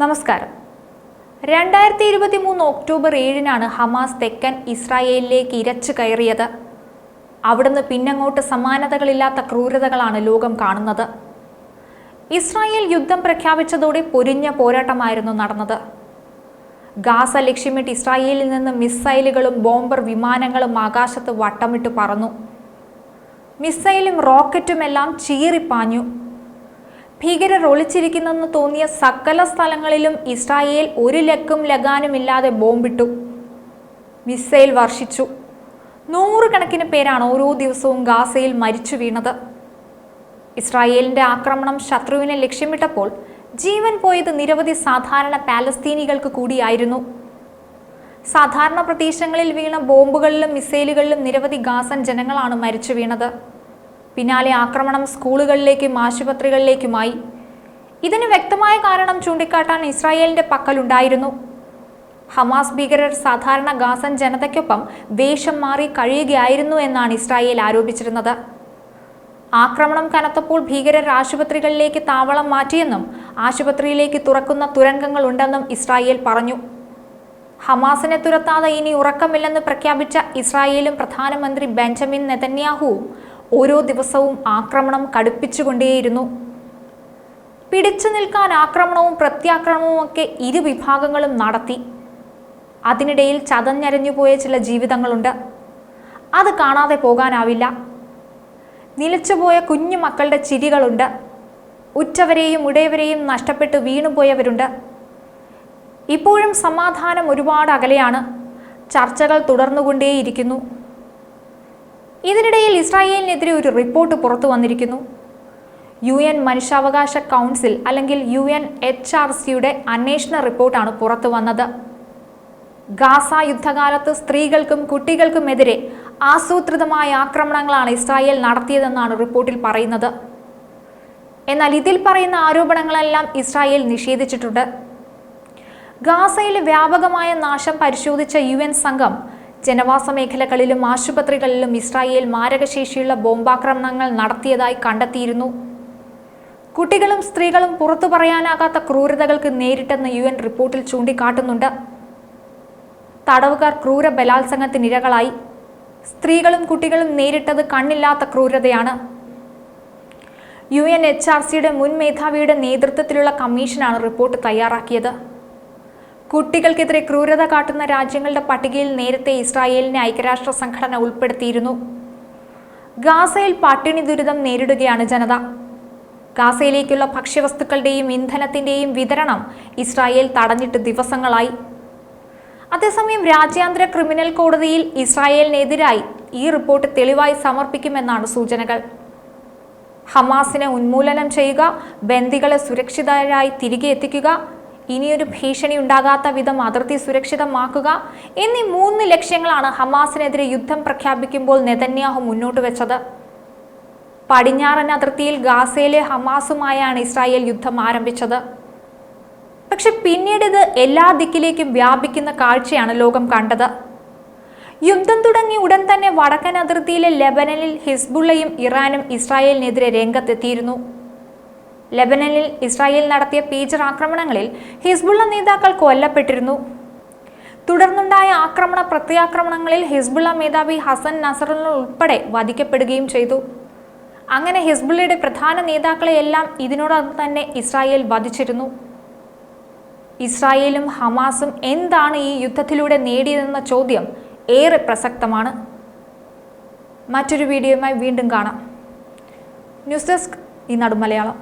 നമസ്കാരം. 2023 October 7-നാണ് Hamas തെക്കൻ ഇസ്രായേലിലേക്ക് ഇരച്ചു കയറിയത്. അവിടുന്ന് പിന്നങ്ങോട്ട് സമാനതകളില്ലാത്ത ക്രൂരതകളാണ് ലോകം കാണുന്നത്. ഇസ്രായേൽ യുദ്ധം പ്രഖ്യാപിച്ചതോടെ പൊരിഞ്ഞ പോരാട്ടമായിരുന്നു നടന്നത്. ഗാസ ലക്ഷ്യമിട്ട് ഇസ്രായേലിൽ നിന്ന് മിസൈലുകളും ബോംബർ വിമാനങ്ങളും ആകാശത്ത് വട്ടമിട്ട് പറന്നു. മിസൈലും റോക്കറ്റുമെല്ലാം ചീറിപ്പാഞ്ഞു. ഭീകരർ ഒളിച്ചിരിക്കുന്നെന്ന് തോന്നിയ സകല സ്ഥലങ്ങളിലും ഇസ്രായേൽ ഒരു ലക്കും ലഗാനുമില്ലാതെ ബോംബിട്ടു, മിസൈൽ വർഷിച്ചു. നൂറുകണക്കിന് പേരാണ് ഓരോ ദിവസവും ഗാസയിൽ മരിച്ചു വീണത്. ഇസ്രായേലിന്റെ ആക്രമണം ശത്രുവിനെ ലക്ഷ്യമിട്ടപ്പോൾ ജീവൻ പോയത് നിരവധി സാധാരണ പാലസ്തീനികൾക്ക് കൂടിയായിരുന്നു. സാധാരണ പ്രദേശങ്ങളിൽ വീണ ബോംബുകളിലും മിസൈലുകളിലും നിരവധി ഗാസൻ ജനങ്ങളാണ് മരിച്ചു വീണത്. പിന്നാലെ ആക്രമണം സ്കൂളുകളിലേക്കും ആശുപത്രികളിലേക്കുമായി. ഇതിന് വ്യക്തമായ കാരണം ചൂണ്ടിക്കാട്ടാൻ ഇസ്രായേലിന്റെ പക്കലുണ്ടായിരുന്നു. ഹമാസ് ഭീകരർ സാധാരണ ഗാസൻ ജനതയ്ക്കൊപ്പം വേഷം മാറി കഴിയുകയായിരുന്നു എന്നാണ് ഇസ്രായേൽ ആരോപിച്ചിരുന്നത്. ആക്രമണം കനത്തപ്പോൾ ഭീകരർ ആശുപത്രികളിലേക്ക് താവളം മാറ്റിയെന്നും ആശുപത്രിയിലേക്ക് തുറക്കുന്ന തുരങ്കങ്ങൾ ഉണ്ടെന്നും ഇസ്രായേൽ പറഞ്ഞു. ഹമാസിനെ തുരത്താതെ ഇനി ഉറക്കമില്ലെന്ന് പ്രഖ്യാപിച്ച ഇസ്രായേലും പ്രധാനമന്ത്രി ബെഞ്ചമിൻ നെതന്യാഹുവും ഓരോ ദിവസവും ആക്രമണം കടുപ്പിച്ചുകൊണ്ടേയിരുന്നു. പിടിച്ചു നിൽക്കാൻ ആക്രമണവും പ്രത്യാക്രമണവും ഒക്കെ ഇരു വിഭാഗങ്ങളും നടത്തി. അതിനിടയിൽ ചതഞ്ഞരഞ്ഞുപോയ ചില ജീവിതങ്ങളുണ്ട്. അത് കാണാതെ പോകാനാവില്ല. നിലച്ചുപോയ കുഞ്ഞു മക്കളുടെ ചിരികളുണ്ട്. ഉറ്റവരെയും ഉടയവരെയും നഷ്ടപ്പെട്ട് വീണുപോയവരുണ്ട്. ഇപ്പോഴും സമാധാനം ഒരുപാട് അകലെയാണ്. ചർച്ചകൾ തുടർന്നുകൊണ്ടേയിരിക്കുന്നു. ഇതിനിടയിൽ ഇസ്രായേലിനെതിരെ ഒരു റിപ്പോർട്ട് പുറത്തു വന്നിരിക്കുന്നു. UN മനുഷ്യാവകാശ കൗൺസിൽ അല്ലെങ്കിൽ UNHRCയുടെ അന്വേഷണ റിപ്പോർട്ടാണ് പുറത്തു വന്നത്. ഗാസ യുദ്ധകാലത്ത് സ്ത്രീകൾക്കും കുട്ടികൾക്കുമെതിരെ ആസൂത്രിതമായ ആക്രമണങ്ങളാണ് ഇസ്രായേൽ നടത്തിയതെന്നാണ് റിപ്പോർട്ടിൽ പറയുന്നത്. എന്നാൽ ഇതിൽ പറയുന്ന ആരോപണങ്ങളെല്ലാം ഇസ്രായേൽ നിഷേധിച്ചിട്ടുണ്ട്. ഗാസയിലെ വ്യാപകമായ നാശം പരിശോധിച്ച UN സംഘം ജനവാസ മേഖലകളിലും ആശുപത്രികളിലും ഇസ്രായേൽ മാരകശേഷിയുള്ള ബോംബാക്രമണങ്ങൾ നടത്തിയതായി കണ്ടെത്തിയിരുന്നു. കുട്ടികളും സ്ത്രീകളും പുറത്തു പറയാനാകാത്ത ക്രൂരതകൾക്ക് നേരിട്ടെന്ന് UN റിപ്പോർട്ടിൽ ചൂണ്ടിക്കാട്ടുന്നുണ്ട്. തടവുകാർ ക്രൂര ബലാത്സംഗത്തിനിരകളായി. സ്ത്രീകളും കുട്ടികളും നേരിട്ടത് കണ്ണില്ലാത്ത ക്രൂരതയാണ്. UNHRCയുടെ മുൻ മേധാവിയുടെ നേതൃത്വത്തിലുള്ള കമ്മീഷനാണ് റിപ്പോർട്ട് തയ്യാറാക്കിയത്. കുട്ടികൾക്കെതിരെ ക്രൂരത കാട്ടുന്ന രാജ്യങ്ങളുടെ പട്ടികയിൽ നേരത്തെ ഇസ്രായേലിനെ ഐക്യരാഷ്ട്ര സംഘടന ഉൾപ്പെടുത്തിയിരുന്നു. ഗാസയിൽ പട്ടിണി ദുരിതം നേരിടുകയാണ് ജനത. ഗാസയിലേക്കുള്ള ഭക്ഷ്യവസ്തുക്കളുടെയും ഇന്ധനത്തിന്റെയും വിതരണം ഇസ്രായേൽ തടഞ്ഞിട്ട് ദിവസങ്ങളായി. അതേസമയം രാജ്യാന്തര ക്രിമിനൽ കോടതിയിൽ ഇസ്രായേലിനെതിരായി ഈ റിപ്പോർട്ട് തെളിവായി സമർപ്പിക്കുമെന്നാണ് സൂചനകൾ. ഹമാസിനെ ഉന്മൂലനം ചെയ്യുക, ബന്ദികളെ സുരക്ഷിതരായി തിരികെ എത്തിക്കുക, ഇനിയൊരു ഭീഷണി ഉണ്ടാകാത്ത വിധം അതിർത്തി സുരക്ഷിതമാക്കുക എന്നീ 3 ലക്ഷ്യങ്ങളാണ് ഹമാസിനെതിരെ യുദ്ധം പ്രഖ്യാപിക്കുമ്പോൾ നെതന്യാഹു മുന്നോട്ട് വെച്ചത്. പടിഞ്ഞാറൻ അതിർത്തിയിൽ ഗാസയിലെ ഹമാസുമായാണ് ഇസ്രായേൽ യുദ്ധം ആരംഭിച്ചത്. പക്ഷെ പിന്നീട് ഇത് എല്ലാ ദിക്കിലേക്കും വ്യാപിക്കുന്ന കാഴ്ചയാണ് ലോകം കണ്ടത്. യുദ്ധം തുടങ്ങി ഉടൻ തന്നെ വടക്കൻ അതിർത്തിയിലെ ലെബനനിൽ ഹിസ്ബുള്ളയും ഇറാനും ഇസ്രായേലിനെതിരെ രംഗത്തെത്തിയിരുന്നു. ലെബനനിൽ ഇസ്രായേൽ നടത്തിയ പേജർ ആക്രമണങ്ങളിൽ ഹിസ്ബുള്ള നേതാക്കൾ കൊല്ലപ്പെട്ടിരുന്നു. തുടർന്നുണ്ടായ ആക്രമണ പ്രത്യാക്രമണങ്ങളിൽ ഹിസ്ബുള്ള മേധാവി ഹസൻ നസറുള്ള ഉൾപ്പെടെ വധിക്കപ്പെടുകയും ചെയ്തു. അങ്ങനെ ഹിസ്ബുള്ളയുടെ പ്രധാന നേതാക്കളെയെല്ലാം ഇതിനോടൊപ്പം തന്നെ ഇസ്രായേൽ വധിച്ചിരുന്നു. ഇസ്രായേലും ഹമാസും എന്താണ് ഈ യുദ്ധത്തിലൂടെ നേടിയതെന്ന ചോദ്യം ഏറെ പ്രസക്തമാണ്. മറ്റൊരു വീഡിയോയുമായി വീണ്ടും കാണാം. ന്യൂസ് ഡെസ്ക് ഈനാട് മലയാളം.